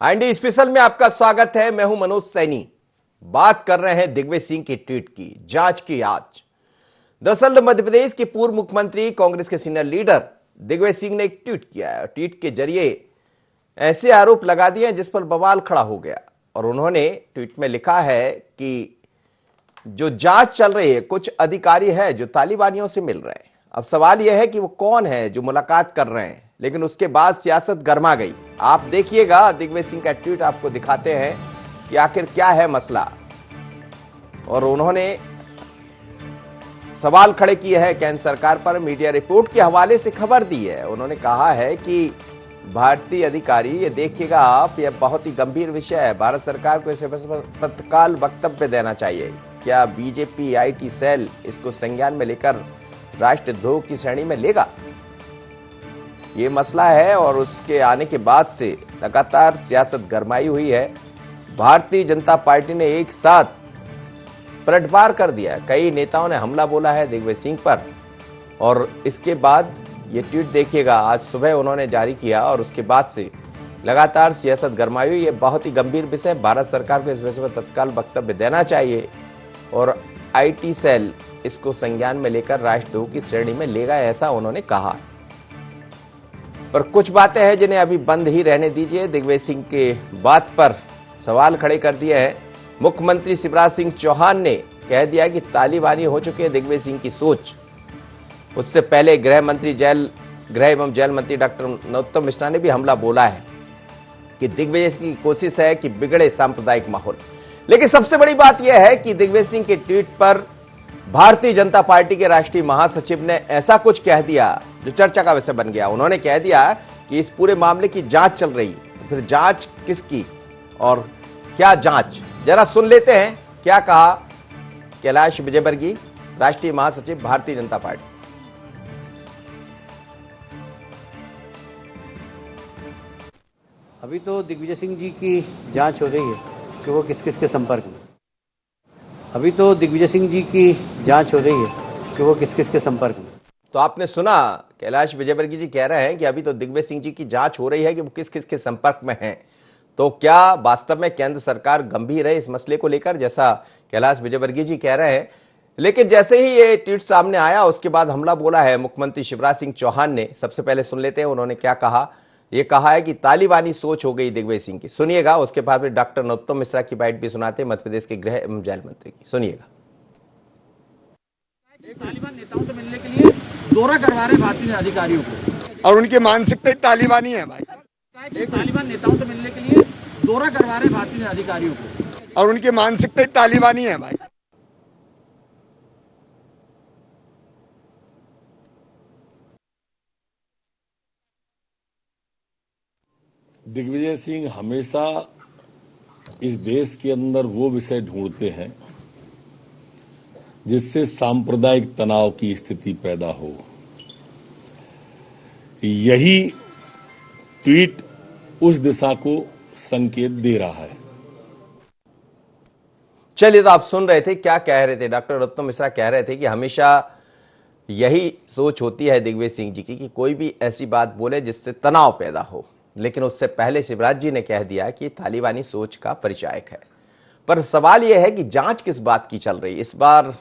IND special में आपका स्वागत है। मैं हूं मनोज सैनी। बात कर रहे हैं दिग्विजय सिंह की ट्वीट की, जांच की आज। दरअसल मध्य प्रदेश के पूर्व मुख्यमंत्री, कांग्रेस के सीनियर लीडर दिग्विजय सिंह ने एक ट्वीट किया है। ट्वीट के जरिए ऐसे आरोप लगा दिए जिस पर बवाल खड़ा हो गया। और उन्होंने ट्वीट में लिखा है कि जो जांच चल रही है, कुछ अधिकारी है जो तालिबानियों से मिल रहे हैं। अब सवाल यह है कि वो कौन है जो मुलाकात कर रहे हैं। लेकिन उसके बाद सियासत गर्मा गई। आप देखिएगा, दिग्विजय सिंह का ट्वीट आपको दिखाते हैं कि आखिर क्या है मसला। और उन्होंने सवाल खड़े किए हैं केंद्र सरकार पर। मीडिया रिपोर्ट के हवाले से खबर दी है। उन्होंने कहा है कि भारतीय अधिकारी, ये देखिएगा आप, यह बहुत ही गंभीर विषय है। भारत सरकार को इसे तत्काल वक्तव्य देना चाहिए। क्या बीजेपी आईटी सेल इसको संज्ञान में लेकर राष्ट्रद्रोह की श्रेणी में लेगा? ये मसला है। और उसके आने के बाद से लगातार सियासत गरमाई हुई है। भारतीय जनता पार्टी ने एक साथ पलटवार कर दिया है। कई नेताओं ने हमला बोला है दिग्विजय सिंह पर। और इसके बाद ये ट्वीट देखिएगा, आज सुबह उन्होंने जारी किया। और उसके बाद से लगातार सियासत गरमाई हुई। ये बहुत ही गंभीर विषय, भारत सरकार को इस विषय पर तत्काल वक्तव्य देना चाहिए। और आईटी सेल इसको संज्ञान में लेकर राष्ट्रद्रोह की श्रेणी में लेगा, ऐसा उन्होंने कहा। पर कुछ बातें हैं जिन्हें अभी बंद ही रहने दीजिए। दिग्विजय सिंह के बात पर सवाल खड़े कर दिए हैं। मुख्यमंत्री शिवराज सिंह चौहान ने कह दिया कि तालिबानी हो चुके हैं दिग्विजय सिंह की सोच। उससे पहले गृह एवं जेल मंत्री डॉक्टर नरोत्तम मिश्रा ने भी हमला बोला है कि दिग्विजय सिंह की कोशिश है कि बिगड़े सांप्रदायिक माहौल। लेकिन सबसे बड़ी बात यह है कि दिग्विजय सिंह के ट्वीट पर भारतीय जनता पार्टी के राष्ट्रीय महासचिव ने ऐसा कुछ कह दिया जो चर्चा का विषय बन गया। उन्होंने कह दिया कि इस पूरे मामले की जांच चल रही है। तो फिर जांच किसकी और क्या जांच, जरा सुन लेते हैं क्या कहा कैलाश विजयवर्गीय, राष्ट्रीय महासचिव भारतीय जनता पार्टी। अभी तो दिग्विजय सिंह जी की जांच हो रही है कि वो किस किस के संपर्क में। अभी तो दिग्विजय सिंह जी की जांच हो रही है कि वो किस किस के संपर्क में। तो आपने सुना, कैलाश विजयवर्गीय जी कह रहे हैं कि अभी तो दिग्विजय सिंह जी की जांच हो रही है कि वो किस किस के संपर्क में हैं। तो क्या वास्तव में केंद्र सरकार गंभीर है इस मसले को लेकर, जैसा कैलाश विजयवर्गीय जी कह रहे हैं? लेकिन जैसे ही ये ट्वीट सामने आया, उसके बाद हमला बोला है मुख्यमंत्री शिवराज सिंह चौहान ने। सबसे पहले सुन लेते हैं उन्होंने क्या कहा। ये कहा है कि तालिबानी सोच हो गई दिग्विजय सिंह की। सुनिएगा। उसके बाद फिर डॉक्टर नरोत्तम मिश्रा की बाइट भी सुनाते हैं, मध्य प्रदेश के गृह एवं जेल मंत्री की। सुनिएगा। तालिबान नेताओं से मिलने के लिए दौरा करवा रहे भारतीय अधिकारियों को, और उनकी मानसिकता तालिबानी है भाई। तालिबान नेताओं से मिलने के लिए दौरा करवा रहे भारतीय अधिकारियों को, और उनकी मानसिकता तालिबानी है भाई। दिग्विजय सिंह हमेशा इस देश के अंदर वो विषय ढूंढते हैं जिससे सांप्रदायिक तनाव की स्थिति पैदा हो। यही ट्वीट उस दिशा को संकेत दे रहा है। चलिए, तो आप सुन रहे थे क्या कह रहे थे डॉक्टर नरोत्तम मिश्रा। कह रहे थे कि हमेशा यही सोच होती है दिग्विजय सिंह जी की कि कोई भी ऐसी बात बोले जिससे तनाव पैदा हो। लेकिन उससे पहले शिवराज जी ने कह दिया कि तालिबानी सोच का परिचायक है। पर सवाल यह है कि जांच किस बात की चल रही है इस बार।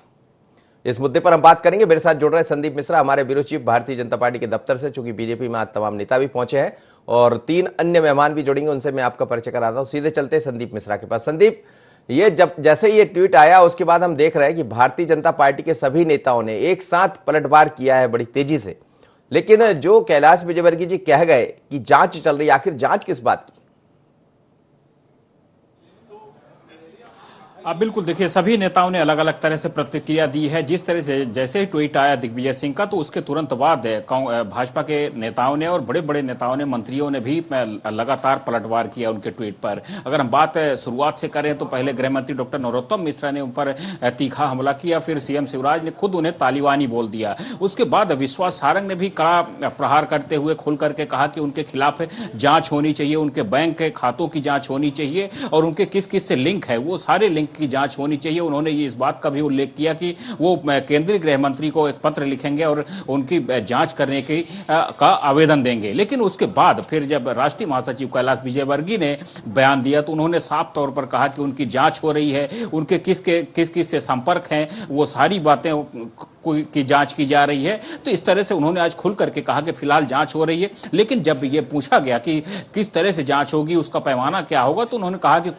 इस मुद्दे पर हम बात करेंगे। मेरे साथ जुड़ रहे संदीप मिश्रा, हमारे bureau chief Bharatiya Janata party के दफ्तर से। चूंकि बीजेपी में आज तमाम नेता भी पहुंचे हैं और 3 अन्य मेहमान भी जुड़ेंगे, उनसे मैं आपका परिचय कराता हूं। सीधे चलते हैं संदीप मिश्रा के पास। संदीप, ये जैसे ये ट्वीट आया उसके बाद हम देख रहे हैं कि भारतीय जनता पार्टी के सभी नेताओं ने एक साथ पलटवार किया है बड़ी तेजी से। लेकिन जो कैलाश विजयवर्गीय जी कह गए कि जांच चल रही है, आखिर जांच किस बात की? बिल्कुल, देखिए सभी नेताओं ने अलग अलग तरह से प्रतिक्रिया दी है। जिस तरह से जैसे ही ट्वीट आया दिग्विजय सिंह का, तो उसके तुरंत बाद भाजपा के नेताओं ने और बड़े बड़े नेताओं ने, मंत्रियों ने भी लगातार पलटवार किया उनके ट्वीट पर। अगर हम बात शुरुआत से करें तो पहले गृह मंत्री डॉक्टर नरोत्तम मिश्रा ने उन पर तीखा हमला किया। फिर सीएम शिवराज ने खुद उन्हें तालिबानी बोल दिया। उसके बाद विश्वास सारंग ने भी कड़ा प्रहार करते हुए खुल करके कहा कि उनके खिलाफ जांच होनी चाहिए, उनके बैंक के खातों की जांच होनी चाहिए और उनके किस किस से लिंक है वो सारे लिंक इसकी जांच होनी चाहिए। उन्होंने ये इस बात का भी उल्लेख किया कि वो केंद्रीय गृह मंत्री को एक पत्र लिखेंगे और उनकी जांच करने की का आवेदन देंगे। लेकिन उसके बाद फिर जब राष्ट्रीय महासचिव कैलाश विजयवर्गीय ने बयान दिया तो उन्होंने साफ तौर पर कहा कि उनकी जांच हो रही है, उनके किस किस से संपर्क हैं, वो सारी बातें की जांच की जा रही है। तो इस तरह से उन्होंने आज खुल करके कहा कि फिलहाल जांच हो रही है। लेकिन जब ये पूछा गया कि किस तरह से जांच होगी, उसका पैमाना क्या होगा, तो उन्होंने कहा कि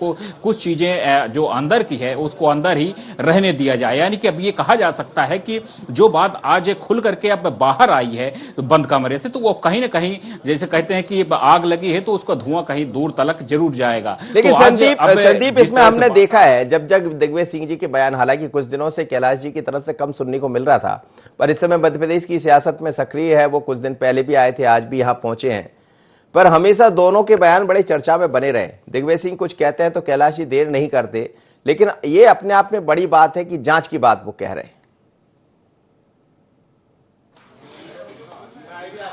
कुछ चीजें जो अंदर की है उसको अंदर ही रहने दिया जाए। यानी कि अब ये कहा जा सकता है कि जो बात आज खुल करके अब बाहर आई है तो बंद कमरे से, तो वो कहीं ना कहीं जैसे कहते हैं कि आग लगी है तो उसका धुआं कहीं दूर तक जरूर जाएगा। लेकिन तो संदीप इसमें हमने देखा है जब दिग्विजय सिंह जी के बयान, हालांकि कुछ दिनों से कैलाश जी की तरफ से कम सुनने को मिल रहा था, पर इस समय मध्य प्रदेश की सियासत में सक्रिय है, वो कुछ दिन पहले भी आए थे, आज भी यहां पहुंचे हैं, पर हमेशा दोनों के बयान बड़े चर्चा में बने रहे। दिग्विजय सिंह कुछ कहते हैं तो कैलाश जी देर नहीं करते, लेकिन ये अपने आप में बड़ी बात है कि जांच की बात वो कह रहे हैं।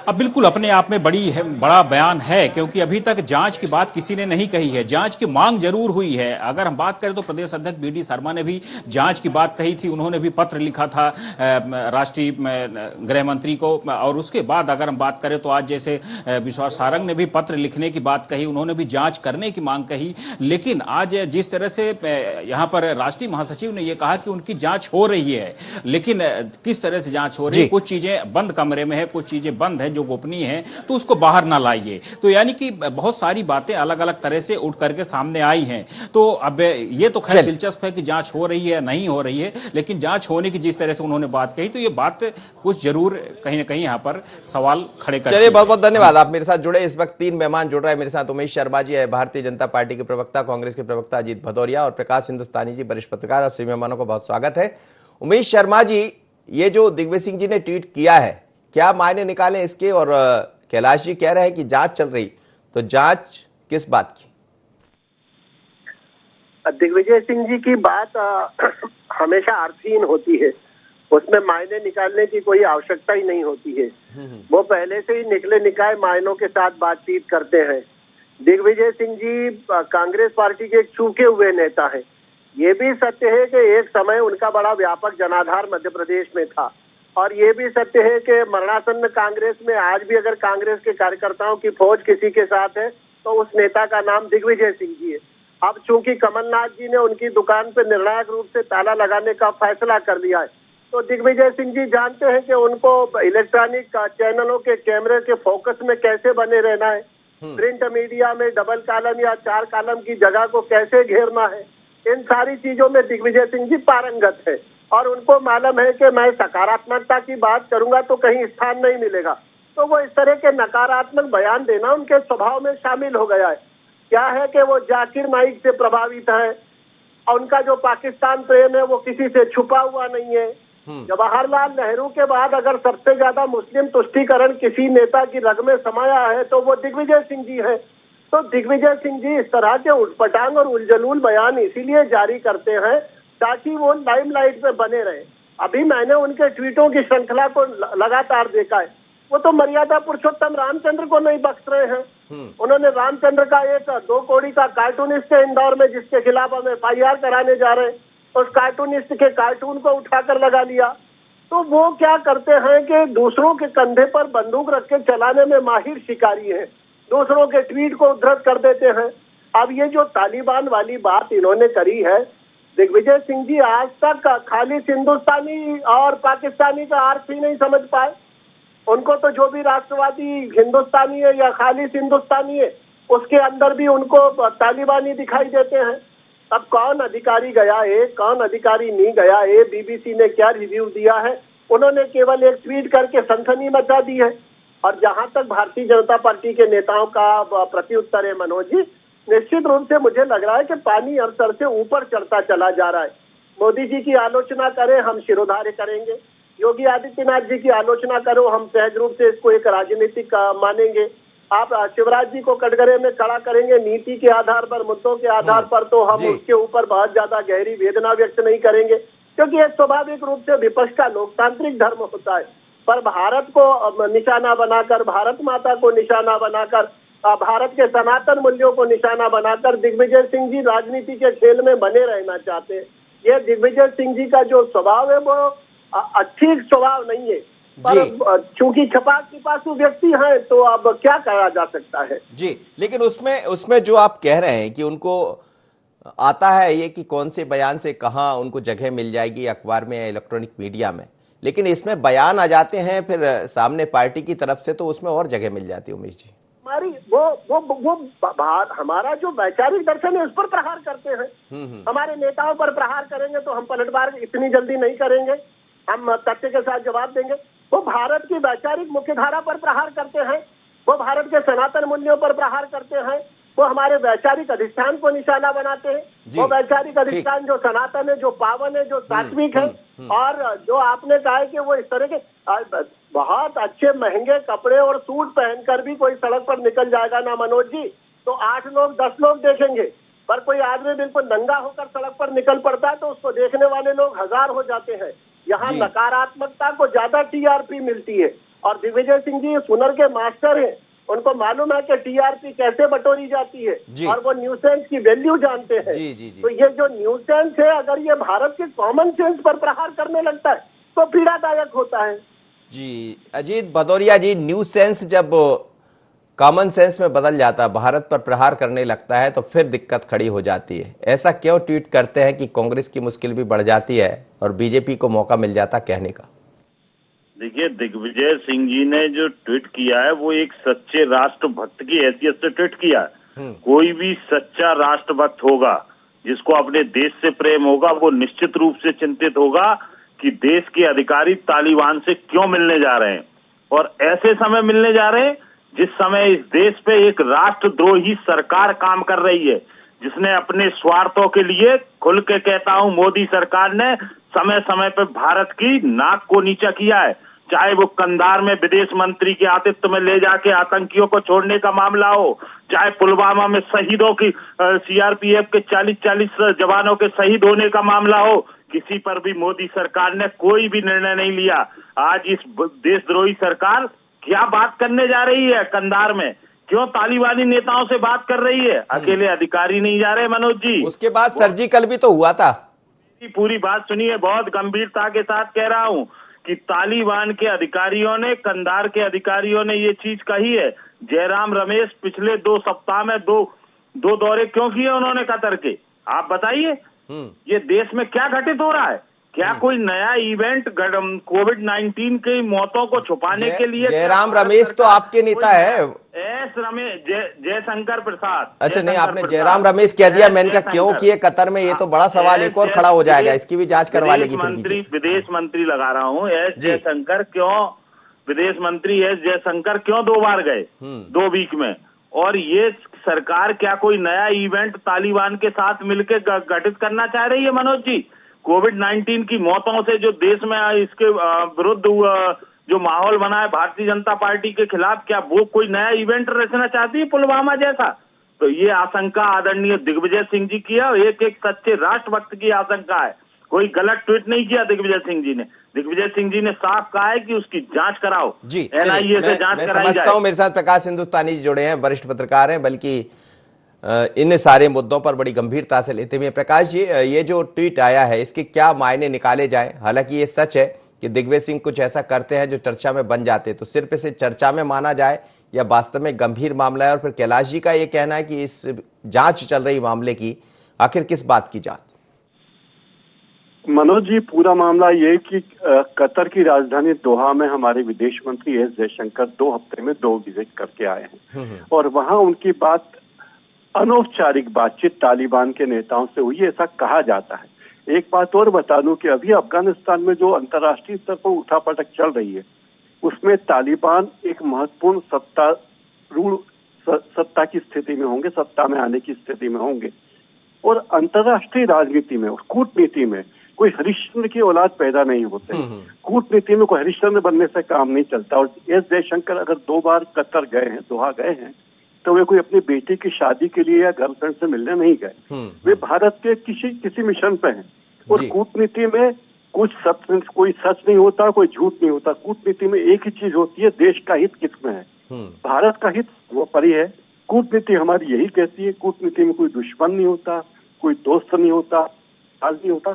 अब बिल्कुल अपने आप में बड़ा बयान है, क्योंकि अभी तक जांच की बात किसी ने नहीं कही है। जांच की मांग जरूर हुई है। अगर हम बात करें तो प्रदेश अध्यक्ष बी डी शर्मा ने भी जांच की बात कही थी, उन्होंने भी पत्र लिखा था राष्ट्रीय गृह मंत्री को। और उसके बाद अगर हम बात करें तो आज जैसे विश्वास सारंग ने भी पत्र लिखने की बात कही, उन्होंने भी जांच करने की मांग कही। लेकिन आज जिस तरह से यहां पर राष्ट्रीय महासचिव ने यह कहा कि उनकी जांच हो रही है, लेकिन किस तरह से जांच हो रही है, कुछ चीजें बंद कमरे में है, कुछ चीजें बंद है जो गोपनीय है, तो उसको बाहर ना लाइए। तो यानी कि बहुत सारी बातें अलग अलग तरह से उठ करके सामने आई हैं। तो अब ये तो खैर दिलचस्प है कि जांच हो रही है नहीं हो रही है, लेकिन जांच होने की जिस तरह से उन्होंने बात कही तो ये बात कुछ जरूर कहीं ना कहीं यहां पर सवाल खड़े करती है। चलिए, बहुत बहुत धन्यवाद, आप मेरे साथ जुड़े। इस वक्त 3 मेहमान जुड़ रहे हैं मेरे साथ। उमेश शर्मा जी है, भारतीय जनता पार्टी के प्रवक्ता, कांग्रेस के प्रवक्ता अजीत भदौरिया, और प्रकाश हिंदुस्तानी जी, वरिष्ठ पत्रकार। आप सभी मेहमानों को बहुत स्वागत है। उमेश शर्मा जी, ये जो दिग्विजय सिंह जी ने ट्वीट किया है, क्या मायने निकाले इसके? और कैलाश जी कह रहे हैं कि जांच चल रही, तो जांच किस बात की? दिग्विजय सिंह जी की बात हमेशा अर्थहीन होती है, उसमें मायने निकालने की कोई आवश्यकता ही नहीं होती है। वो पहले से ही निकले निकाय मायनों के साथ बातचीत करते हैं। दिग्विजय सिंह जी कांग्रेस पार्टी के चूके हुए नेता हैं। ये भी सत्य है कि एक समय उनका बड़ा व्यापक जनाधार मध्य प्रदेश में था, और ये भी सत्य है कि मरणासन्न कांग्रेस में आज भी अगर कांग्रेस के कार्यकर्ताओं की फौज किसी के साथ है तो उस नेता का नाम दिग्विजय सिंह जी है। अब चूंकि कमलनाथ जी ने उनकी दुकान पर निर्णायक रूप से ताला लगाने का फैसला कर लिया है, तो दिग्विजय सिंह जी जानते हैं कि उनको इलेक्ट्रॉनिक चैनलों के कैमरे के फोकस में कैसे बने रहना है, प्रिंट मीडिया में डबल कॉलम या 4 कॉलम की जगह को कैसे घेरना है। इन सारी चीजों में दिग्विजय सिंह जी पारंगत है, और उनको मालूम है कि मैं सकारात्मकता की बात करूंगा तो कहीं स्थान नहीं मिलेगा, तो वो इस तरह के नकारात्मक बयान देना उनके स्वभाव में शामिल हो गया है। क्या है कि वो जाकिर नाइक से प्रभावित है, और उनका जो पाकिस्तान प्रेम है वो किसी से छुपा हुआ नहीं है। जवाहरलाल नेहरू के बाद अगर सबसे ज्यादा मुस्लिम तुष्टीकरण किसी नेता की रग में समाया है तो वो दिग्विजय सिंह जी है। तो दिग्विजय सिंह जी इस तरह के उटपटांग और उलझलूल बयान इसीलिए जारी करते हैं ताकि वो लाइमलाइट में बने रहे। अभी मैंने उनके ट्वीटों की श्रृंखला को लगातार देखा है, वो तो मर्यादा पुरुषोत्तम रामचंद्र को नहीं बख्श रहे हैं। उन्होंने रामचंद्र का एक 2 कौड़ी का कार्टूनिस्ट है इंदौर में, जिसके खिलाफ हम FIR कराने जा रहे हैं, उस कार्टूनिस्ट के कार्टून को उठाकर लगा लिया। तो वो क्या करते हैं कि दूसरों के कंधे पर बंदूक रख के चलाने में माहिर शिकारी है, दूसरों के ट्वीट को उद्धृत कर देते हैं। अब ये जो तालिबान वाली बात इन्होंने करी है, दिग्विजय सिंह जी आज तक खाली हिंदुस्तानी और पाकिस्तानी का अर्थ ही नहीं समझ पाए। उनको तो जो भी राष्ट्रवादी हिंदुस्तानी है या खालिस हिंदुस्तानी है, उसके अंदर भी उनको तालिबानी दिखाई देते हैं। अब कौन अधिकारी गया है, कौन अधिकारी नहीं गया है, BBC ने क्या रिव्यू दिया है, उन्होंने केवल एक ट्वीट करके सनसनी मचा दी है। और जहां तक भारतीय जनता पार्टी के नेताओं का प्रत्युत्तर है मनोज जी, निश्चित रूप से मुझे लग रहा है कि पानी अब सर से ऊपर चढ़ता चला जा रहा है। मोदी जी की आलोचना करें, हम शिरोधार्य करेंगे। योगी आदित्यनाथ जी की आलोचना करो, हम सहज रूप से इसको एक राजनीतिक मानेंगे। आप शिवराज जी को कटघरे में खड़ा करेंगे नीति के आधार पर, मुद्दों के आधार पर, तो हम उसके ऊपर बहुत ज्यादा गहरी वेदना व्यक्त नहीं करेंगे, क्योंकि एक स्वाभाविक रूप से विपक्ष का लोकतांत्रिक धर्म होता है। पर भारत को निशाना बनाकर, भारत माता को निशाना बनाकर भारत के सनातन मूल्यों को निशाना बनाकर दिग्विजय सिंह जी राजनीति के खेल में बने रहना चाहते हैं। ये दिग्विजय सिंह जी का जो स्वभाव है वो अच्छी स्वभाव नहीं है, पर चूंकि छपाक पिपासु व्यक्ति हैं तो अब क्या कहा जा सकता है। जी, लेकिन उसमें जो आप कह रहे हैं कि उनको आता है ये कि कौन से बयान से कहां उनको जगह मिल जाएगी अखबार में या इलेक्ट्रॉनिक मीडिया में, लेकिन इसमें बयान आ जाते हैं फिर सामने पार्टी की तरफ से, तो उसमें और जगह मिल जाती है। उमेश जी, हमारी वो हमारा जो वैचारिक दर्शन है उस पर प्रहार करते हैं। हमारे नेताओं पर प्रहार करेंगे तो हम पलटवार इतनी जल्दी नहीं करेंगे, हम तथ्य के साथ जवाब देंगे। वो भारत की वैचारिक मुख्यधारा पर प्रहार करते हैं, वो भारत के सनातन मूल्यों पर प्रहार करते हैं, वो हमारे वैचारिक अधिष्ठान को निशाना बनाते हैं। वो वैचारिक अधिष्ठान जो सनातन है, जो पावन है, जो सात्विक है, और जो आपने कहा है कि वो इस तरह के बहुत अच्छे महंगे कपड़े और सूट पहनकर भी कोई सड़क पर निकल जाएगा ना मनोज जी, तो 8 लोग 10 लोग देखेंगे, पर कोई आदमी बिल्कुल नंगा होकर सड़क पर निकल पड़ता है तो उसको देखने वाले लोग 1000 हो जाते हैं। यहाँ नकारात्मकता को ज्यादा टीआरपी मिलती है, और दिग्विजय सिंह जी सुनर के मास्टर हैं, उनको मालूम है कि टीआरपी कैसे बटोरी जाती है, और वो न्यूसेंस की वैल्यू जानते हैं। तो ये जो न्यूसेंस है, अगर ये भारत के कॉमन सेंस पर प्रहार करने लगता है तो पीड़ादायक होता है। जी, अजीत भदौरिया जी, न्यूसेंस जब कॉमन सेंस में बदल जाता है, भारत पर प्रहार करने लगता है, तो फिर दिक्कत खड़ी हो जाती है। ऐसा क्यों ट्वीट करते हैं कि कांग्रेस की मुश्किल भी बढ़ जाती है और बीजेपी को मौका मिल जाता कहने का? देखिए, दिग्विजय सिंह जी ने जो ट्वीट किया है वो एक सच्चे राष्ट्रभक्त की हैसियत से ट्वीट किया है। कोई भी सच्चा राष्ट्रभक्त होगा, जिसको अपने देश से प्रेम होगा, वो निश्चित रूप से चिंतित होगा कि देश के अधिकारी तालिबान से क्यों मिलने जा रहे हैं, और ऐसे समय मिलने जा रहे हैं जिस समय इस देश पे एक राष्ट्रद्रोही सरकार काम कर रही है, जिसने अपने स्वार्थों के लिए, खुल के कहता हूं, मोदी सरकार ने समय समय पे भारत की नाक को नीचा किया है। चाहे वो कंधार में विदेश मंत्री के आतिथ्य में ले जाके आतंकियों को छोड़ने का मामला हो, चाहे पुलवामा में शहीदों की सीआरपीएफ के 40 जवानों के शहीद होने का मामला हो, किसी पर भी मोदी सरकार ने कोई भी निर्णय नहीं लिया। आज इस देशद्रोही सरकार क्या बात करने जा रही है कंधार में, क्यों तालिबानी नेताओं से बात कर रही है? अकेले अधिकारी नहीं जा रहे मनोज जी, उसके बाद सर्जिकल भी तो हुआ था। पूरी बात सुनिए, बहुत गंभीरता के साथ कह रहा हूं कि तालिबान के अधिकारियों ने, कंधार के अधिकारियों ने ये चीज कही है। जयराम रमेश पिछले 2 सप्ताह में दो दौरे क्यों किए उन्होंने कतर के, आप बताइए। ये देश में क्या घटित हो रहा है? क्या कोई नया इवेंट कोविड-19 की मौतों को छुपाने के लिए? जयराम रमेश तो आपके नेता है। जयशंकर प्रसाद। अच्छा, नहीं, आपने जयराम रमेश कह दिया, मैंने कहा क्यों किए कतर में, ये तो बड़ा सवाल एक और खड़ा हो जाएगा, इसकी भी जांच करवा लेगी विदेश मंत्री लगा रहा हूँ, जयशंकर क्यों, विदेश मंत्री जयशंकर क्यों 2 बार गए 2 वीक में? और ये सरकार क्या कोई नया इवेंट तालिबान के साथ मिलकर गठित करना चाह रही है मनोज जी? कोविड-19 की मौतों से जो देश में इसके विरुद्ध जो माहौल बना है भारतीय जनता पार्टी के खिलाफ, क्या वो कोई नया इवेंट रचना चाहती है पुलवामा जैसा? तो ये आशंका आदरणीय दिग्विजय सिंह जी की है, और एक सच्चे राष्ट्रभक्त की आशंका है। कोई गलत ट्वीट नहीं किया दिग्विजय सिंह जी ने। दिग्विजय सिंह जी ने साफ कहा है कि उसकी जांच कराओ, एनआईए से जांच कराई जाए। हूं, मेरे साथ प्रकाश हिंदुस्तानी जी जुड़े हैं, वरिष्ठ पत्रकार हैं, बल्कि इन सारे मुद्दों पर बड़ी गंभीरता से लेते हुए। प्रकाश जी, ये जो ट्वीट आया है, इसके क्या मायने निकाले जाए? हालांकि ये सच है कि दिग्विजय सिंह कुछ ऐसा करते हैं जो चर्चा में बन जाते हैं, तो सिर्फ इसे चर्चा में माना जाए या वास्तव में गंभीर मामला है? और फिर कैलाश जी का ये कहना है कि इस जांच चल रही मामले की, आखिर किस बात की जांच? मनोज जी, पूरा मामला ये कि कतर की राजधानी दोहा में हमारे विदेश मंत्री एस जयशंकर 2 हफ्ते में 2 विजिट करके आए हैं, और वहां उनकी बात, अनौपचारिक बातचीत तालिबान के नेताओं से हुई, ऐसा कहा जाता है। एक बात और बता दूं कि अभी अफगानिस्तान में जो अंतर्राष्ट्रीय स्तर पर उठापटक चल रही है, उसमें तालिबान एक महत्वपूर्ण सत्ता की स्थिति में होंगे, सत्ता में आने की स्थिति में होंगे, और अंतर्राष्ट्रीय राजनीति में और कूटनीति में कोई हरिश्चंद्र की औलाद पैदा नहीं होते। कूटनीति में कोई हरिश्चंद्र बनने से काम नहीं चलता। और एस जयशंकर अगर 2 बार कतर गए हैं, दोहा गए हैं, तो वे कोई अपनी बेटी की शादी के लिए या गर्लफ्रेंड से मिलने नहीं गए। वे भारत के किसी मिशन पे हैं। और कूटनीति में कोई सच नहीं होता, कोई झूठ नहीं होता। कूटनीति में एक ही चीज होती है, देश का हित किसमें है। भारत का हित वो परी है, कूटनीति हमारी यही कहती है, कूटनीति में कोई दुश्मन नहीं होता, कोई दोस्त नहीं होता, हाल नहीं होता,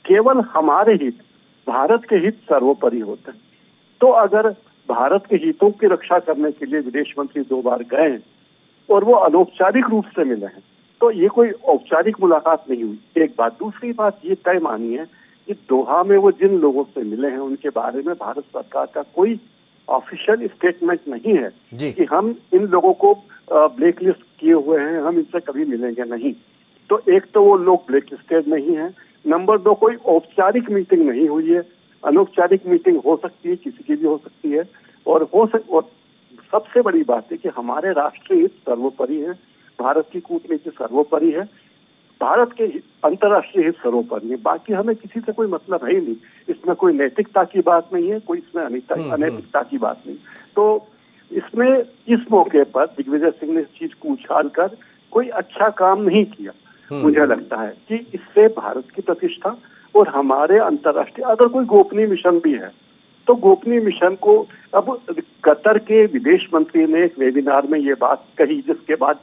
केवल हमारे हित, भारत के हित सर्वोपरि होते हैं। तो अगर भारत के हितों की रक्षा करने के लिए विदेश मंत्री 2 बार गए हैं और वो अनौपचारिक रूप से मिले हैं, तो ये कोई औपचारिक मुलाकात नहीं हुई। एक बात। दूसरी बात ये तय मानी है कि दोहा में वो जिन लोगों से मिले हैं उनके बारे में भारत सरकार का कोई ऑफिशियल स्टेटमेंट नहीं है कि हम इन लोगों को ब्लैक लिस्ट किए हुए हैं, हम इनसे कभी मिलेंगे नहीं। तो एक तो वो लोग ब्लैक लिस्टेड नहीं है, नंबर 2 कोई औपचारिक मीटिंग नहीं हुई है। अनौपचारिक मीटिंग हो सकती है, किसी की भी हो सकती है, और सबसे बड़ी बात है कि हमारे राष्ट्रीय हित सर्वोपरि है, भारत की कूटनीति सर्वोपरि है, भारत के अंतर्राष्ट्रीय हित सर्वोपरि है। बाकी हमें किसी से कोई मतलब है ही नहीं। इसमें कोई नैतिकता की बात नहीं है, कोई इसमें अनैतिकता की बात नहीं। तो इसमें इस मौके पर दिग्विजय सिंह ने इस चीज को उछाल कर कोई अच्छा काम नहीं किया। मुझे लगता है कि इससे भारत की प्रतिष्ठा और हमारे अंतर्राष्ट्रीय, अगर कोई गोपनीय मिशन भी है तो गोपनीय मिशन को, अब कतर के विदेश मंत्री ने एक वेबिनार में ये बात कही जिसके बाद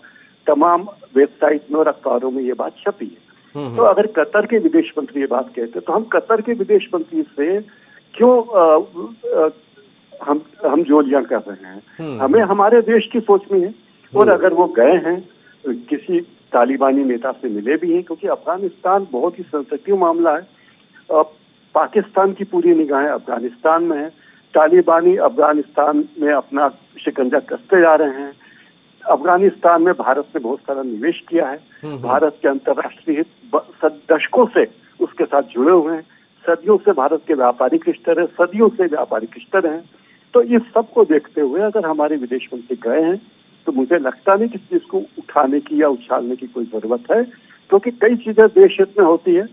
तमाम वेबसाइट में और अखबारों में ये बात छपी है। तो अगर कतर के विदेश मंत्री ये बात कहते तो हम कतर के विदेश मंत्री से क्यों हम जोलियां कर रहे हैं? हमें हमारे देश की सोचनी है। और अगर वो गए हैं, किसी तालिबानी नेता से मिले भी हैं, क्योंकि अफगानिस्तान बहुत ही सेंसिटिव मामला है। पाकिस्तान की पूरी निगाहें अफगानिस्तान में है। तालिबानी अफगानिस्तान में अपना शिकंजा कसते जा रहे हैं। अफगानिस्तान में भारत ने बहुत सारा निवेश किया है। भारत के अंतर्राष्ट्रीय हित दशकों से उसके साथ जुड़े हुए हैं। सदियों से भारत के व्यापारिक रिश्ते रहे, सदियों से व्यापारिक रिश्ते रहे। तो इस सब को देखते हुए अगर हमारे विदेश मंत्री गए हैं तो मुझे लगता नहीं कि इस चीज को उठाने की या उछालने की कोई जरूरत है, क्योंकि कई चीजें देश हित में होती है।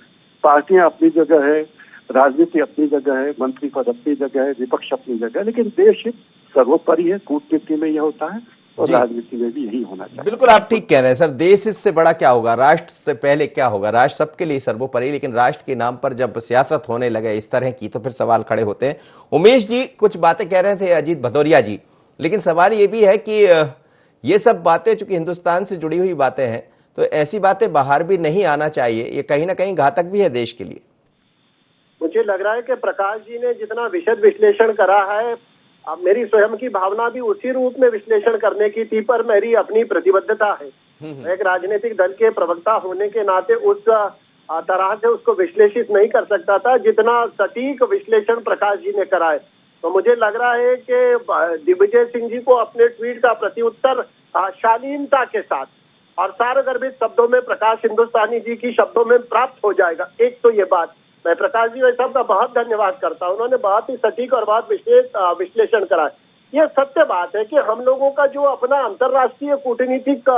पार्टियां अपनी जगह है, राजनीति अपनी जगह है, मंत्री पद अपनी जगह है, विपक्ष अपनी जगह है, लेकिन देश हित सर्वोपरि है। कूटनीति में यह होता है और राजनीति में भी यही होना चाहिए। बिल्कुल आप ठीक कह रहे हैं सर। देश इससे बड़ा क्या होगा, राष्ट्र से पहले क्या होगा? राष्ट्र सबके लिए सर्वोपरि, लेकिन राष्ट्र के नाम पर जब सियासत होने लगे इस तरह की तो फिर सवाल खड़े होते हैं। उमेश जी कुछ बातें कह रहे थे, अजीत भदौरिया जी, लेकिन सवाल ये भी है कि ये सब बातें चूंकि हिंदुस्तान से जुड़ी हुई बातें हैं तो ऐसी बातें बाहर भी नहीं आना चाहिए। ये कहीं ना कहीं घातक भी है देश के लिए। मुझे लग रहा है कि प्रकाश जी ने जितना विशद विश्लेषण करा है, अब मेरी स्वयं की भावना भी उसी रूप में विश्लेषण करने की थी, पर मेरी अपनी प्रतिबद्धता है। एक राजनीतिक दल के प्रवक्ता होने के नाते उस तरह से उसको विश्लेषित नहीं कर सकता था जितना सटीक विश्लेषण प्रकाश जी ने करा है। तो मुझे लग रहा है कि दिग्विजय सिंह जी को अपने ट्वीट का प्रत्युत्तर शालीनता के साथ और सारगर्भित शब्दों में प्रकाश हिंदुस्तानी जी की शब्दों में प्राप्त हो जाएगा। एक तो ये बात, मैं प्रकाश जी साहब का बहुत धन्यवाद करता हूं, उन्होंने बहुत ही सटीक और बहुत विश्लेषण करा है। ये सत्य बात है कि हम लोगों का जो अपना अंतर्राष्ट्रीय कूटनीतिक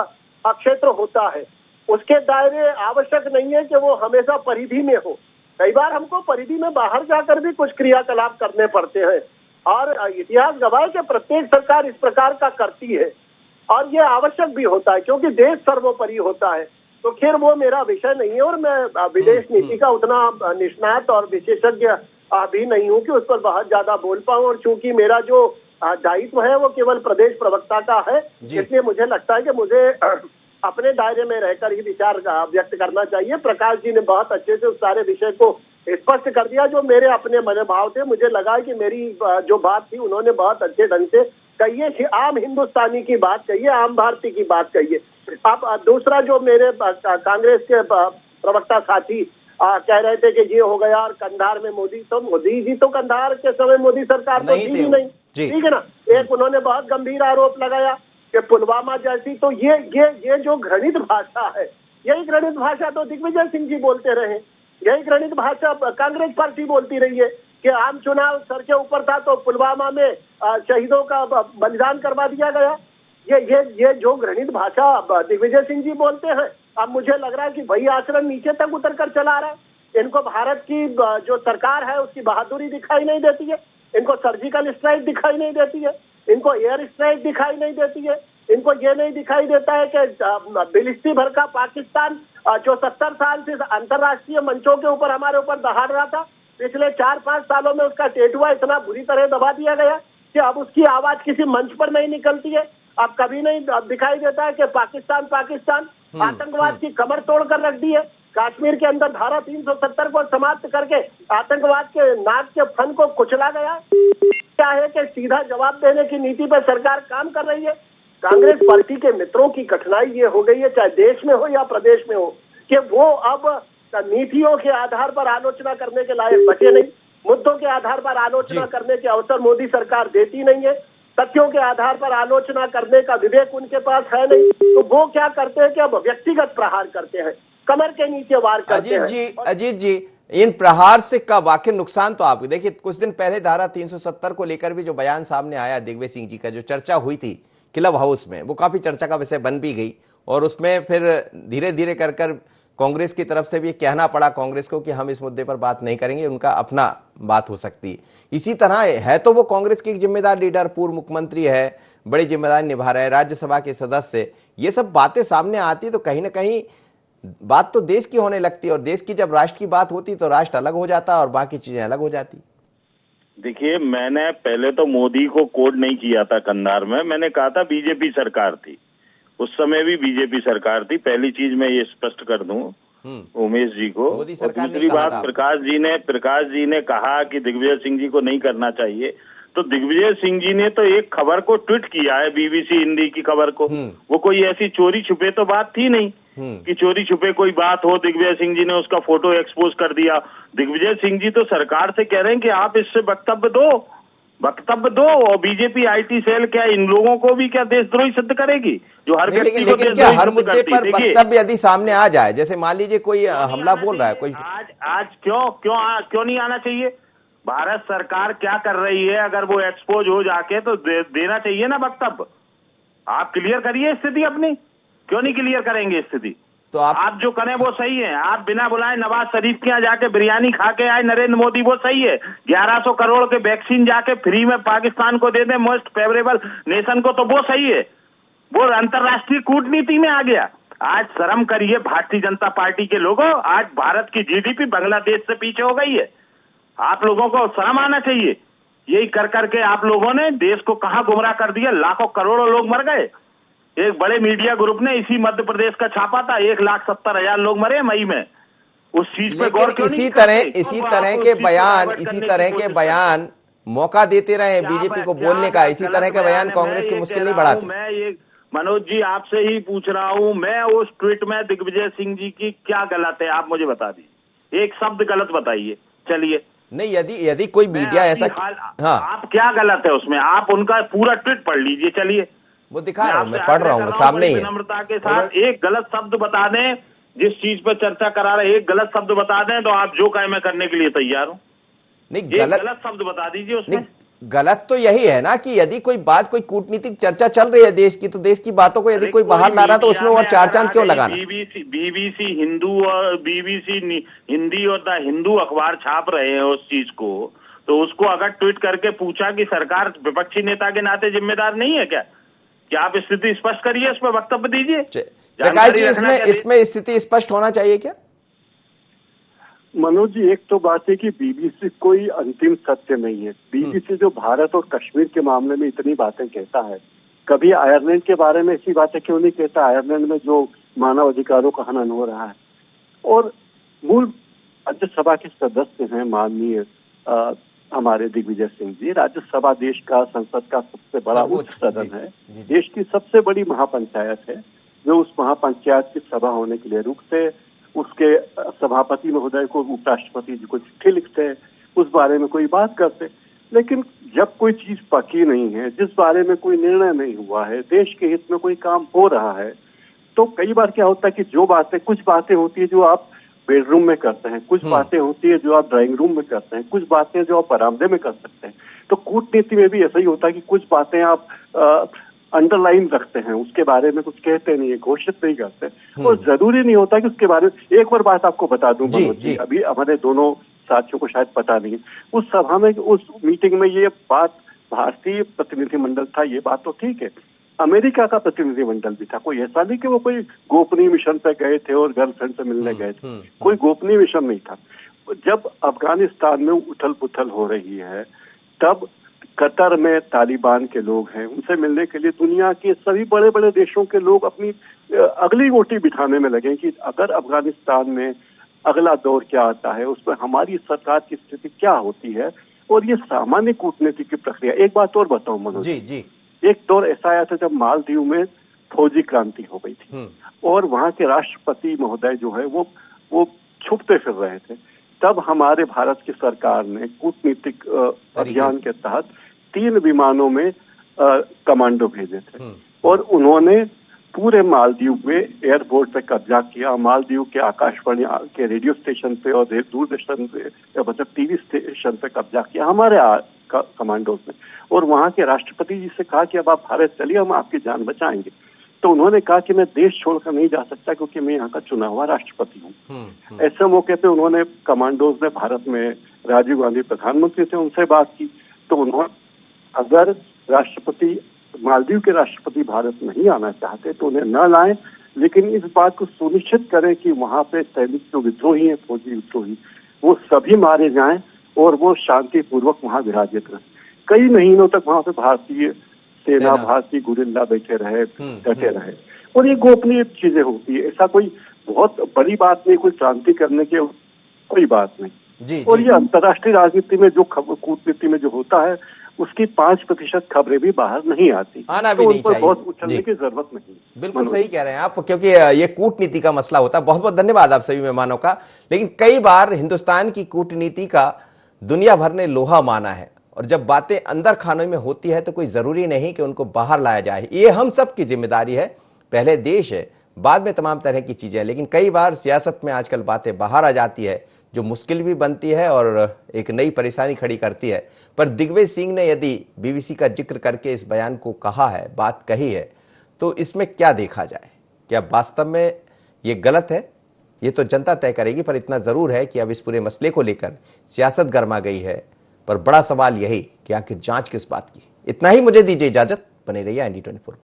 क्षेत्र होता है उसके दायरे आवश्यक नहीं है कि वो हमेशा परिधि में हो। कई बार हमको परिधि में बाहर जाकर भी कुछ क्रियाकलाप करने पड़ते हैं और इतिहास गवाह के प्रत्येक सरकार इस प्रकार का करती है और ये आवश्यक भी होता है क्योंकि देश सर्वोपरि होता है। तो खैर वो मेरा विषय नहीं है और मैं विदेश नीति का उतना निष्णात और विशेषज्ञ भी नहीं हूं कि उस पर बहुत ज्यादा बोल पाऊं। और चूंकि मेरा जो दायित्व है वो केवल प्रदेश प्रवक्ता का है, इसलिए मुझे लगता है कि मुझे अपने दायरे में रहकर ही विचार व्यक्त करना चाहिए। प्रकाश जी ने बहुत अच्छे से उस सारे विषय को स्पष्ट कर दिया जो मेरे अपने मनोभाव थे। मुझे लगा कि मेरी जो बात थी उन्होंने बहुत अच्छे ढंग से कही है, आम हिंदुस्तानी की बात कही है, आम भारतीय की बात कही है। अब दूसरा जो मेरे कांग्रेस के प्रवक्ता साथी कह रहे थे कि ये हो गया और कंधार में मोदी जी तो कंधार के समय मोदी सरकार तो थी ही नहीं, ठीक है ना। एक उन्होंने बहुत गंभीर आरोप लगाया कि पुलवामा जैसी, तो ये जो घृणित भाषा है, यही घृणित भाषा तो दिग्विजय सिंह जी बोलते रहे, यही घृणित भाषा कांग्रेस पार्टी बोलती रही है कि आम चुनाव सर के ऊपर था तो पुलवामा में शहीदों का बलिदान करवा दिया गया। ये जो घृणित भाषा दिग्विजय सिंह जी बोलते हैं, अब मुझे लग रहा है कि वही आचरण नीचे तक उतर कर चला रहा है। इनको भारत की जो सरकार है उसकी बहादुरी दिखाई नहीं देती है, इनको सर्जिकल स्ट्राइक दिखाई नहीं देती है, इनको एयर स्ट्राइक दिखाई नहीं देती है, इनको ये नहीं दिखाई देता है कि बिलिस्ती भर का पाकिस्तान जो 70 साल से अंतर्राष्ट्रीय मंचों के ऊपर हमारे ऊपर दहाड़ रहा था, पिछले 4-5 सालों में उसका टेटुआ इतना बुरी तरह दबा दिया गया कि अब उसकी आवाज किसी मंच पर नहीं निकलती है। अब कभी नहीं अब दिखाई देता है कि पाकिस्तान आतंकवाद की कमर तोड़कर रख दी है। कश्मीर के अंदर धारा 370 को समाप्त करके आतंकवाद के नाक के फन को कुचला गया। क्या है कि सीधा जवाब देने की नीति पर सरकार काम कर रही है। कांग्रेस पार्टी के मित्रों की कठिनाई ये हो गई है, चाहे देश में हो या प्रदेश में हो, कि वो अब नीतियों के आधार पर आलोचना करने के लायक बचे नहीं, मुद्दों के आधार पर आलोचना करने के अवसर मोदी सरकार देती नहीं है, तथ्यों के आधार पर आलोचना करने का विवेक उनके पास है नहीं, तो वो क्या करते हैं कि अब व्यक्तिगत प्रहार करते हैं, कमर के नीचे वार करते हैं। अजीत जी, इन प्रहार से कब आखिर नुकसान तो आपको देखिए, कुछ दिन पहले धारा 370 को लेकर भी जो बयान सामने आया दिग्विजय सिंह जी का, जो चर्चा हुई थी क्लब हाउस में, वो काफी चर्चा का विषय बन भी गई और उसमें फिर धीरे धीरे कर कांग्रेस की तरफ से भी कहना पड़ा कांग्रेस को कि हम इस मुद्दे पर बात नहीं करेंगे, उनका अपना बात हो सकती है। इसी तरह है तो वो कांग्रेस के एक जिम्मेदार लीडर, पूर्व मुख्यमंत्री है, बड़ी जिम्मेदारी निभा रहे, राज्यसभा के सदस्य, ये सब बातें सामने आती तो कहीं ना कहीं बात तो देश की होने लगती है, और देश की जब राष्ट्र की बात होती तो राष्ट्र अलग हो जाता और बाकी चीजें अलग हो जाती। देखिए, मैंने पहले तो मोदी को कोड नहीं किया था कंधार में, मैंने कहा था बीजेपी सरकार थी, उस समय भी बीजेपी सरकार थी। पहली चीज मैं ये स्पष्ट कर दूं उमेश जी को। और दूसरी बात, प्रकाश जी ने कहा कि दिग्विजय सिंह जी को नहीं करना चाहिए, तो दिग्विजय सिंह जी ने तो एक खबर को ट्वीट किया है, बीबीसी हिंदी की खबर को। वो कोई ऐसी चोरी छुपे तो बात थी नहीं कि चोरी छुपे कोई बात हो, दिग्विजय सिंह जी ने उसका फोटो एक्सपोज कर दिया। दिग्विजय सिंह जी तो सरकार से कह रहे हैं कि आप इससे वक्तव्य दो, और बीजेपी आईटी सेल क्या इन लोगों को भी क्या देशद्रोही सिद्ध करेगी, जो हर व्यक्ति को क्या हर मुद्दे पर वक्तव्य यदि सामने आ जाए, जैसे मान लीजिए कोई हमला बोल रहा है कोई, आज क्यों नहीं आना चाहिए? भारत सरकार क्या कर रही है, अगर वो एक्सपोज हो जाके तो देना चाहिए ना वक्तव्य। आप क्लियर करिए स्थिति अपनी, क्यों नहीं क्लियर करेंगे स्थिति? तो आप जो करें वो सही है। आप बिना बुलाए नवाज शरीफ के यहाँ जाके बिरयानी खा के आए नरेंद्र मोदी, वो सही है। 1100 करोड़ के वैक्सीन जाके फ्री में पाकिस्तान को दे दें, मोस्ट फेवरेबल नेशन को, तो वो सही है। वो अंतर्राष्ट्रीय कूटनीति में आ गया। आज शर्म करिए भारतीय जनता पार्टी के लोगों, आज भारत की जीडीपी बांग्लादेश से पीछे हो गई है। आप लोगों को शर्म आना चाहिए। यही कर करके आप लोगों ने देश को कहां गुमराह कर दिया, लाखों करोड़ों लोग मर गए। एक बड़े मीडिया ग्रुप ने इसी मध्य प्रदेश का छापा था, 1,70,000 लोग मरे मई में। उस चीज पे गौर क्यों नहीं करते? इसी तरह के बयान मौका देते रहे बीजेपी को बोलने का, इसी तरह के बयान कांग्रेस की मुश्किल नहीं बढ़ाते। मैं ये मनोज जी आपसे ही पूछ रहा हूं, मैं उस ट्वीट में दिग्विजय सिंह जी की क्या गलत है, आप मुझे बता दीजिए, एक शब्द गलत बताइए। चलिए, नहीं, यदि कोई मीडिया ऐसा, हाँ, आप क्या गलत है उसमें? आप उनका पूरा ट्वीट पढ़ लीजिए। चलिए, वो दिखा रहा हूं, मैं पढ़ रहा हूं, सामने ही है। विनम्रता के साथ एक गलत शब्द बता दें, जिस चीज पर चर्चा करा रहे, एक गलत शब्द बता दें तो आप जो कहे मैं करने के लिए तैयार हूं। नहीं, गलत शब्द बता दीजिए उसमें। गलत तो यही है ना कि यदि कोई बात, कोई कूटनीतिक चर्चा चल रही है देश की, तो देश की बातों को यदि कोई बाहर ला रहा तो उसमें और चार चांद क्यों लगाना? बीबीसी हिंदू और बीबीसी हिंदी और द हिंदू अखबार छाप रहे हैं उस चीज को, तो उसको अगर ट्वीट करके पूछा कि सरकार विपक्षी नेता के नाते जिम्मेदार नहीं है क्या आप स्थिति स्पष्ट करिए, उस पर वक्तव्य दीजिए। प्रकाश जी, इसमें स्थिति स्पष्ट होना चाहिए क्या? मनोज जी, एक तो बात है कि बीबीसी कोई अंतिम सत्य नहीं है। बीबीसी जो भारत और कश्मीर के मामले में इतनी बातें कहता है, कभी आयरलैंड के बारे में ऐसी बातें क्यों नहीं कहता? आयरलैंड में जो मानव अधिकारों का हनन हो रहा है, और मूल राज्यसभा के सदस्य हैं माननीय हमारे दिग्विजय सिंह जी। राज्यसभा देश का, संसद का सबसे बड़ा उच्च सदन है, देश की सबसे बड़ी महापंचायत है। जो उस महापंचायत की सभा होने के लिए रुकते, उसके सभापति महोदय को उपराष्ट्रपति जी को चिट्ठी लिखते, उस बारे में कोई बात करते। लेकिन जब कोई चीज पकी नहीं है, जिस बारे में कोई निर्णय नहीं हुआ है, देश के हित में कोई काम हो रहा है, तो कई बार क्या होता है कि जो बातें, कुछ बातें होती है जो आप बेडरूम में करते हैं, कुछ बातें होती है जो आप ड्राइंग रूम में करते हैं, कुछ बातें जो आप बरामदे में कर सकते हैं। तो कूटनीति में भी ऐसा ही होता है कि कुछ बातें आप अंडरलाइन रखते हैं, उसके बारे में कुछ कहते नहीं है, घोषित नहीं करते, और जरूरी नहीं होता कि उसके बारे में। एक और बात आपको बता दूं मनोज जी, अभी हमारे दोनों साथियों को शायद पता नहीं, उस सभा में, उस मीटिंग में ये बात, भारतीय प्रतिनिधिमंडल था, ये बात तो ठीक है, अमेरिका का प्रतिनिधिमंडल भी था। कोई ऐसा नहीं कि वो कोई गोपनीय मिशन पे गए थे और गर्लफ्रेंड से मिलने गए थे, कोई गोपनीय मिशन नहीं था। जब अफगानिस्तान में उथल पुथल हो रही है, तब कतर में तालिबान के लोग हैं, उनसे मिलने के लिए दुनिया के सभी बड़े बड़े देशों के लोग अपनी अगली रोटी बिठाने में लगे कि अगर अफगानिस्तान में अगला दौर क्या आता है, उसमें हमारी सरकार की स्थिति क्या होती है। और ये सामान्य कूटनीति की प्रक्रिया। एक बात और बताऊं मनोज जी, एक दौर ऐसा आया था जब मालदीव में फौजी क्रांति हो गई थी और वहां के राष्ट्रपति महोदय जो है वो छुपते फिर रहे थे। तब हमारे भारत की सरकार ने कूटनीतिक अभियान के तहत 3 विमानों में कमांडो भेजे थे और उन्होंने पूरे मालदीव में एयरपोर्ट पे कब्जा किया। मालदीव के आकाशवाणी के रेडियो स्टेशन पे और दूरदर्शन पे मतलब टीवी स्टेशन पे कब्जा किया हमारे कमांडोज ने। और वहां के राष्ट्रपति जी से कहा कि अब आप भारत चलिए, हम आपकी जान बचाएंगे। तो उन्होंने कहा कि मैं देश छोड़कर नहीं जा सकता क्योंकि मैं यहाँ का चुना हुआ राष्ट्रपति हूँ। ऐसे मौके पे उन्होंने कमांडोज ने भारत में राजीव गांधी प्रधानमंत्री थे, उनसे बात की। तो उन्होंने अगर राष्ट्रपति मालदीव के राष्ट्रपति भारत नहीं आना चाहते तो उन्हें न लाएं, लेकिन इस बात को सुनिश्चित करें कि वहां पे सैनिक जो विद्रोही हैं, फौजी विद्रोही, वो सभी मारे जाएं और वो शांतिपूर्वक वहां विराजित रहे। कई महीनों तक वहां पे भारतीय सेना भारतीय गुरिल्ला बैठे रहे, डटे रहे। और ये गोपनीय चीजें होती है, ऐसा कोई बहुत बड़ी बात नहीं, कोई क्रांति करने की कोई बात नहीं। और ये अंतर्राष्ट्रीय राजनीति में जो कूटनीति में जो होता है उसकी 5% खबरें भी बाहर नहीं आती, आना भी नहीं चाहिए। बहुत उछलने की जरूरत नहीं। बिल्कुल सही कह रहे हैं आप, क्योंकि ये कूटनीति का मसला होता है। बहुत बहुत धन्यवाद आप सभी मेहमानों का। लेकिन कई बार हिंदुस्तान की कूटनीति का दुनिया भर ने लोहा माना है और जब बातें अंदर खानों में होती है तो कोई जरूरी नहीं कि उनको बाहर लाया जाए। ये हम सब की जिम्मेदारी है। पहले देश है, बाद में तमाम तरह की चीजें। लेकिन कई बार सियासत में आजकल बातें बाहर आ जाती है जो मुश्किल भी बनती है और एक नई परेशानी खड़ी करती है। पर दिग्विजय सिंह ने यदि बीबीसी का जिक्र करके इस बयान को कहा है, बात कही है, तो इसमें क्या देखा जाए? क्या वास्तव में ये गलत है? ये तो जनता तय करेगी। पर इतना जरूर है कि अब इस पूरे मसले को लेकर सियासत गर्मा गई है। पर बड़ा सवाल यही कि आखिर जांच किस बात की। इतना ही, मुझे दीजिए इजाजत। बने रहिए ND24।